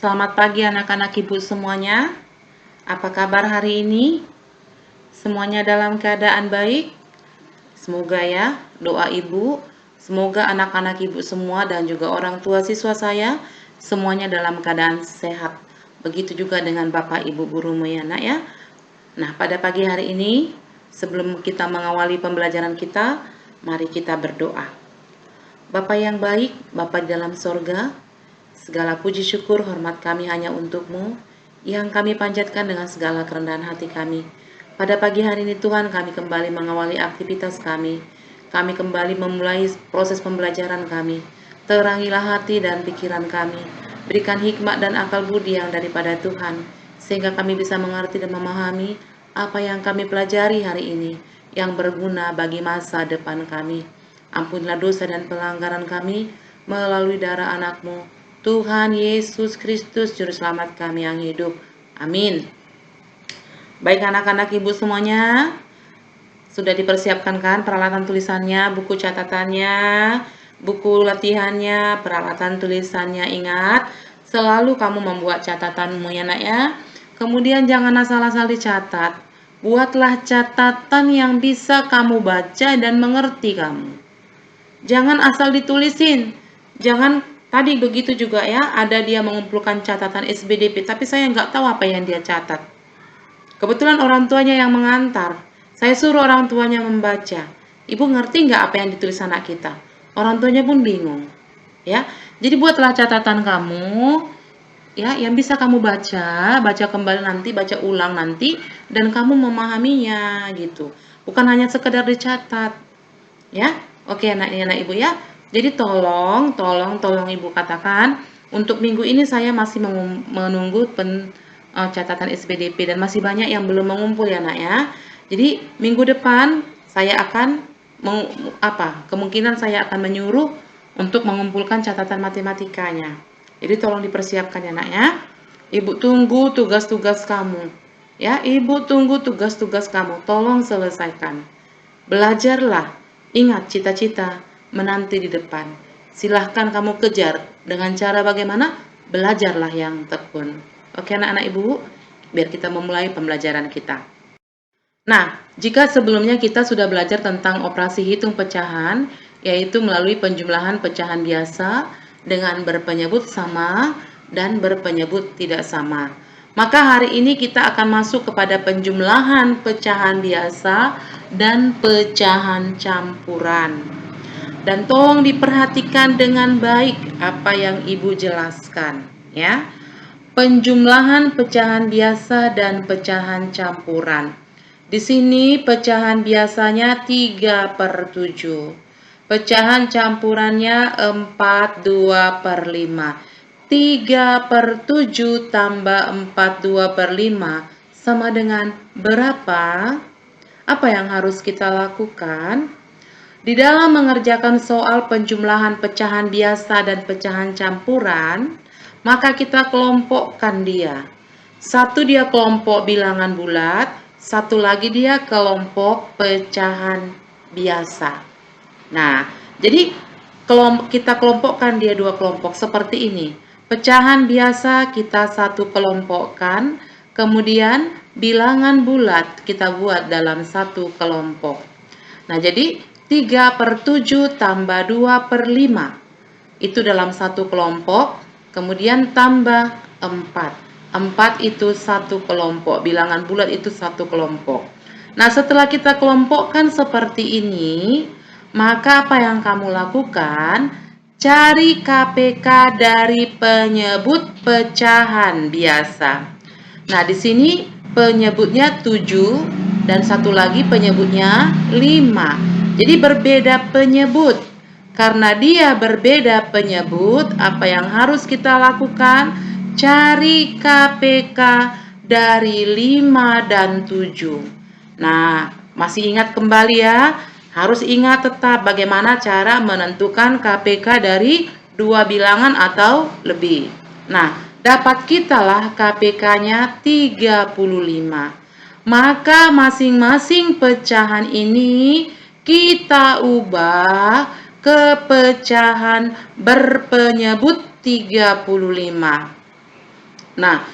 Selamat pagi anak-anak ibu semuanya. Apa kabar hari ini? Semuanya dalam keadaan baik? Semoga ya, doa ibu, semoga anak-anak ibu semua dan juga orang tua siswa saya semuanya dalam keadaan sehat. Begitu juga dengan Bapak Ibu gurumu ya nak ya. Nah, pada pagi hari ini, sebelum kita mengawali pembelajaran kita, mari kita berdoa. Bapa yang baik, Bapa di dalam sorga, segala puji syukur hormat kami hanya untuk-Mu, yang kami panjatkan dengan segala kerendahan hati kami. Pada pagi hari ini Tuhan, kami kembali mengawali aktivitas kami. Kami kembali memulai proses pembelajaran kami. Terangilah hati dan pikiran kami. Berikan hikmat dan akal budi yang daripada Tuhan, sehingga kami bisa mengerti dan memahami apa yang kami pelajari hari ini, yang berguna bagi masa depan kami. Ampunilah dosa dan pelanggaran kami melalui darah anak-Mu, Tuhan Yesus Kristus, Juru Selamat kami yang hidup. Amin. Baik anak-anak ibu semuanya, sudah dipersiapkan kan peralatan tulisannya, buku catatannya, buku latihannya, peralatan tulisannya. Ingat, selalu kamu membuat catatanmu ya nak ya. Kemudian jangan asal-asal dicatat. Buatlah catatan yang bisa kamu baca dan mengerti kamu. Jangan asal ditulisin. Jangan tadi begitu juga ya, ada dia mengumpulkan catatan SBDP, tapi saya nggak tahu apa yang dia catat. Kebetulan orang tuanya yang mengantar. Saya suruh orang tuanya membaca. Ibu ngerti nggak apa yang ditulis anak kita? Orang tuanya pun bingung. Ya, jadi buatlah catatan kamu, ya, yang bisa kamu baca kembali nanti, baca ulang nanti, dan kamu memahaminya gitu. Bukan hanya sekedar dicatat. Ya, oke anak ibu ya. Jadi tolong ibu katakan, untuk minggu ini saya masih menunggu catatan SPDP dan masih banyak yang belum mengumpul ya nak ya. Jadi minggu depan saya akan kemungkinan saya akan menyuruh untuk mengumpulkan catatan matematikanya. Jadi tolong dipersiapkan ya nak ya. Ibu tunggu tugas-tugas kamu. Ya, ibu tunggu tugas-tugas kamu. Tolong selesaikan. Belajarlah. Ingat cita-cita menanti di depan. Silahkan kamu kejar dengan cara bagaimana? Belajarlah yang tekun. Oke anak-anak ibu, biar kita memulai pembelajaran kita. Nah, jika sebelumnya kita sudah belajar tentang operasi hitung pecahan, yaitu melalui penjumlahan pecahan biasa dengan berpenyebut sama dan berpenyebut tidak sama. Maka hari ini kita akan masuk kepada penjumlahan pecahan biasa dan pecahan campuran. Dan tolong diperhatikan dengan baik apa yang Ibu jelaskan ya. Penjumlahan pecahan biasa dan pecahan campuran. Di sini pecahan biasanya 3/7. Pecahan campurannya 4/2/5. 3/7 tambah 4/2/5 sama dengan berapa? Apa yang harus kita lakukan? Di dalam mengerjakan soal penjumlahan pecahan biasa dan pecahan campuran, maka kita kelompokkan dia. Satu dia kelompok bilangan bulat, satu lagi dia kelompok pecahan biasa. Nah, jadi kita kelompokkan dia dua kelompok seperti ini. Pecahan biasa kita satu kelompokkan, kemudian bilangan bulat kita buat dalam satu kelompok. Nah, jadi 3/7 tambah 2/5 itu dalam satu kelompok, kemudian tambah 4. 4 itu satu kelompok, bilangan bulat itu satu kelompok. Nah, setelah kita kelompokkan seperti ini, maka apa yang kamu lakukan? Cari KPK dari penyebut pecahan biasa. Nah, di sini penyebutnya 7 dan satu lagi penyebutnya 5. Jadi berbeda penyebut. Karena dia berbeda penyebut, apa yang harus kita lakukan? Cari KPK dari 5 dan 7. Nah, masih ingat kembali ya? Harus ingat tetap bagaimana cara menentukan KPK dari dua bilangan atau lebih. Nah, dapat kitalah KPK-nya 35. Maka masing-masing pecahan ini kita ubah ke pecahan berpenyebut 35. Nah,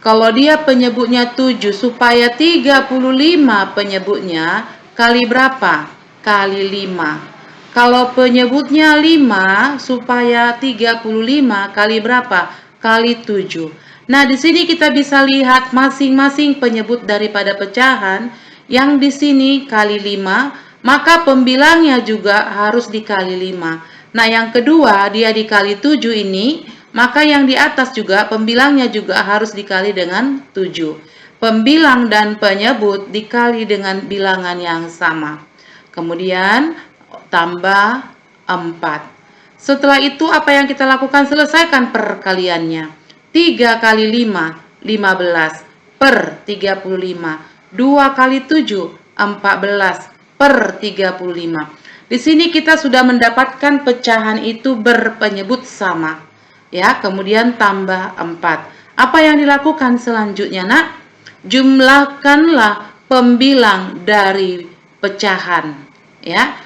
kalau dia penyebutnya 7 supaya 35 penyebutnya kali berapa? Kali 5. Kalau penyebutnya 5 supaya 35 kali berapa? Kali 7. Nah, di sini kita bisa lihat masing-masing penyebut daripada pecahan. Yang di sini kali 5, maka pembilangnya juga harus dikali 5. Nah, yang kedua dia dikali 7 ini, maka yang di atas juga pembilangnya juga harus dikali dengan 7. Pembilang dan penyebut dikali dengan bilangan yang sama. Kemudian tambah 4. Setelah itu apa yang kita lakukan? Selesaikan perkaliannya. 3 kali 5, 15 per 35. 2 kali 7, 14 per 35. Di sini kita sudah mendapatkan pecahan itu berpenyebut sama. Ya, kemudian tambah 4. Apa yang dilakukan selanjutnya, Nak? Jumlahkanlah pembilang dari pecahan. Ya,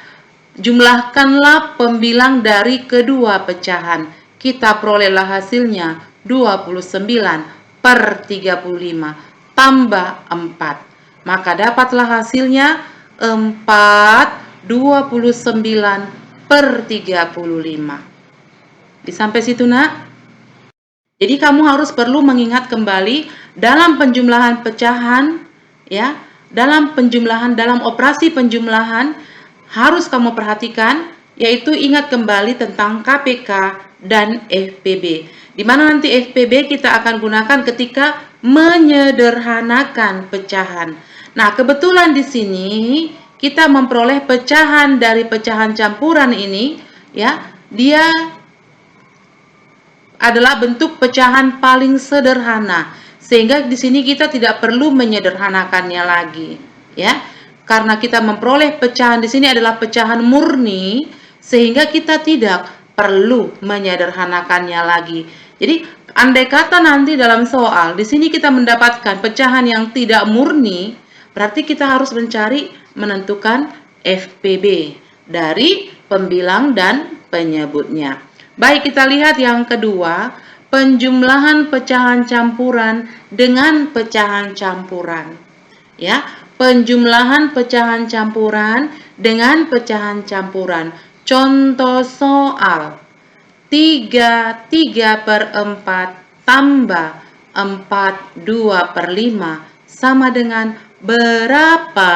jumlahkanlah pembilang dari kedua pecahan. Kita perolehlah hasilnya 29 per 35 tambah 4. Maka dapatlah hasilnya 29 per 35. Sampai situ, Nak? Jadi kamu harus perlu mengingat kembali dalam penjumlahan pecahan, ya, dalam operasi penjumlahan harus kamu perhatikan, yaitu ingat kembali tentang KPK dan FPB. Di mana nanti FPB kita akan gunakan ketika menyederhanakan pecahan. Nah, kebetulan di sini kita memperoleh pecahan dari pecahan campuran ini, ya, dia adalah bentuk pecahan paling sederhana, sehingga di sini kita tidak perlu menyederhanakannya lagi, ya. Karena kita memperoleh pecahan di sini adalah pecahan murni, sehingga kita tidak perlu menyederhanakannya lagi. Jadi, andai kata nanti dalam soal di sini kita mendapatkan pecahan yang tidak murni, berarti kita harus menentukan FPB dari pembilang dan penyebutnya. Baik, kita lihat yang kedua, penjumlahan pecahan campuran dengan pecahan campuran. Ya, penjumlahan pecahan campuran dengan pecahan campuran. Contoh soal 3 per 4 tambah 2 per 5 sama dengan berapa?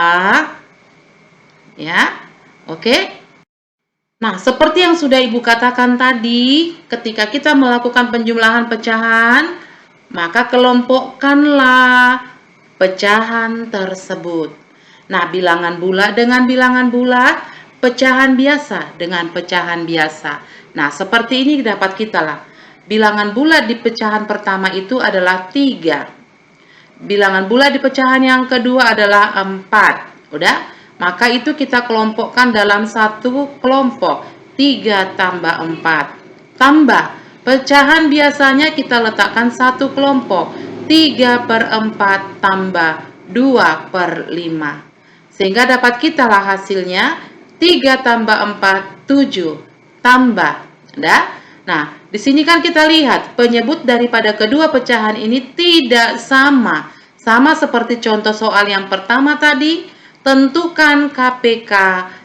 Ya, oke. Nah, seperti yang sudah Ibu katakan tadi, ketika kita melakukan penjumlahan pecahan, maka kelompokkanlah pecahan tersebut. Nah, bilangan bulat dengan bilangan bulat, pecahan biasa dengan pecahan biasa. Nah, seperti ini dapat kita lah. Bilangan bulat di pecahan pertama itu adalah 3. Bilangan bulat di pecahan yang kedua adalah 4. Udah? Maka itu kita kelompokkan dalam satu kelompok. 3 tambah 4. Tambah. Pecahan biasanya kita letakkan satu kelompok. 3 per 4 tambah 2 per 5. Sehingga dapat kita lah hasilnya 3 tambah 4, 7. Tambah. Udah? Nah, di sini kan kita lihat penyebut daripada kedua pecahan ini tidak sama. Sama seperti contoh soal yang pertama tadi. Tentukan KPK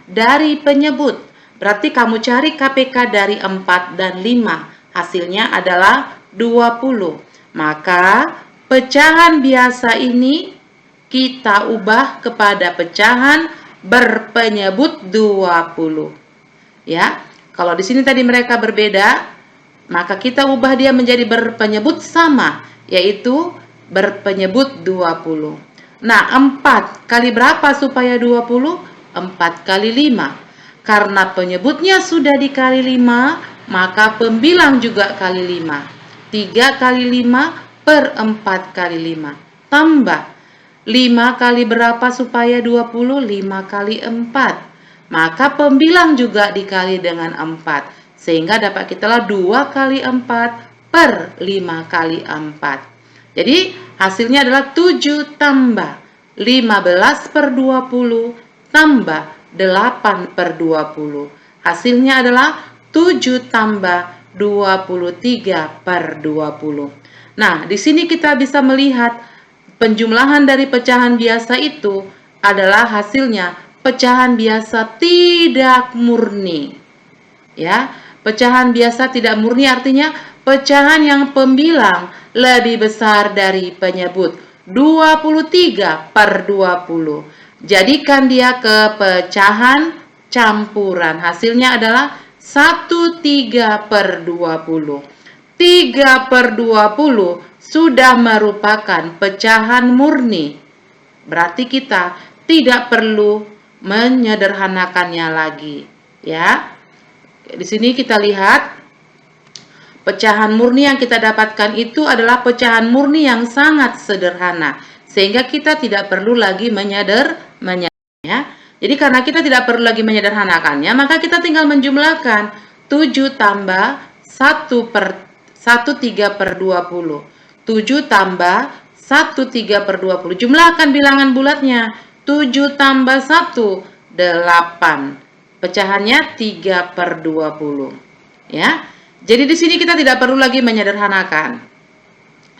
dari penyebut. Berarti kamu cari KPK dari 4 dan 5. Hasilnya adalah 20. Maka pecahan biasa ini kita ubah kepada pecahan berpenyebut 20. Ya, kalau di sini tadi mereka berbeda, maka kita ubah dia menjadi berpenyebut sama, yaitu berpenyebut 20. Nah, 4 kali berapa supaya 20? 4 kali 5. Karena penyebutnya sudah dikali 5, maka pembilang juga kali 5. 3 kali 5 per 4 kali 5. Tambah. 5 kali berapa supaya 20? 5 kali 4. Maka pembilang juga dikali dengan 4. Sehingga dapat kita lah 2 kali 4 per 5 kali 4. Jadi hasilnya adalah 7 tambah 15 per 20 tambah 8 per 20. Hasilnya adalah 7 tambah 23 per 20. Nah, di sini kita bisa melihat penjumlahan dari pecahan biasa itu adalah hasilnya pecahan biasa tidak murni. Ya, pecahan biasa tidak murni artinya pecahan yang pembilang lebih besar dari penyebut. 23/20. Jadikan dia ke pecahan campuran. Hasilnya adalah 13/20. 3/20 sudah merupakan pecahan murni. Berarti kita tidak perlu menyederhanakannya lagi, ya. Di sini kita lihat pecahan murni yang kita dapatkan itu adalah pecahan murni yang sangat sederhana, sehingga kita tidak perlu lagi menyederhanakannya. Jadi karena kita tidak perlu lagi menyederhanakannya, maka kita tinggal menjumlahkan 7 tambah 13/20. 7 tambah 13/20. Jumlahkan bilangan bulatnya. 7 tambah 1, 8. Pecahannya 3/20. Ya. Jadi di sini kita tidak perlu lagi menyederhanakan.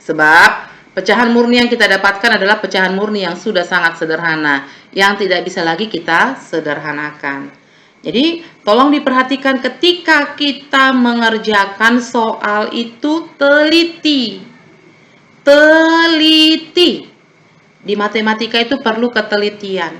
Sebab pecahan murni yang kita dapatkan adalah pecahan murni yang sudah sangat sederhana, yang tidak bisa lagi kita sederhanakan. Jadi tolong diperhatikan ketika kita mengerjakan soal itu teliti. Teliti. Di matematika itu perlu ketelitian.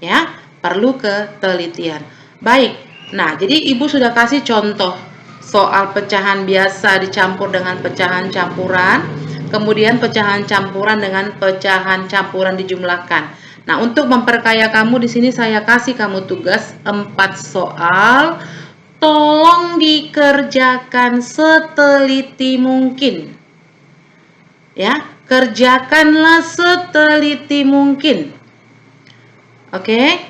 Ya, perlu ketelitian. Baik. Nah, jadi Ibu sudah kasih contoh soal pecahan biasa dicampur dengan pecahan campuran, kemudian pecahan campuran dengan pecahan campuran dijumlahkan. Nah, untuk memperkaya kamu di sini saya kasih kamu tugas 4 soal. Tolong dikerjakan seteliti mungkin. Ya, kerjakanlah seteliti mungkin. Oke?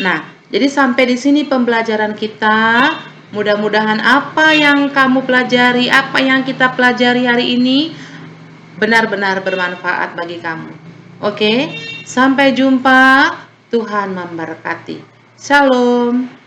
Nah, jadi sampai di sini pembelajaran kita. Mudah-mudahan apa yang kamu pelajari, apa yang kita pelajari hari ini benar-benar bermanfaat bagi kamu. Oke? Sampai jumpa. Tuhan memberkati. Shalom.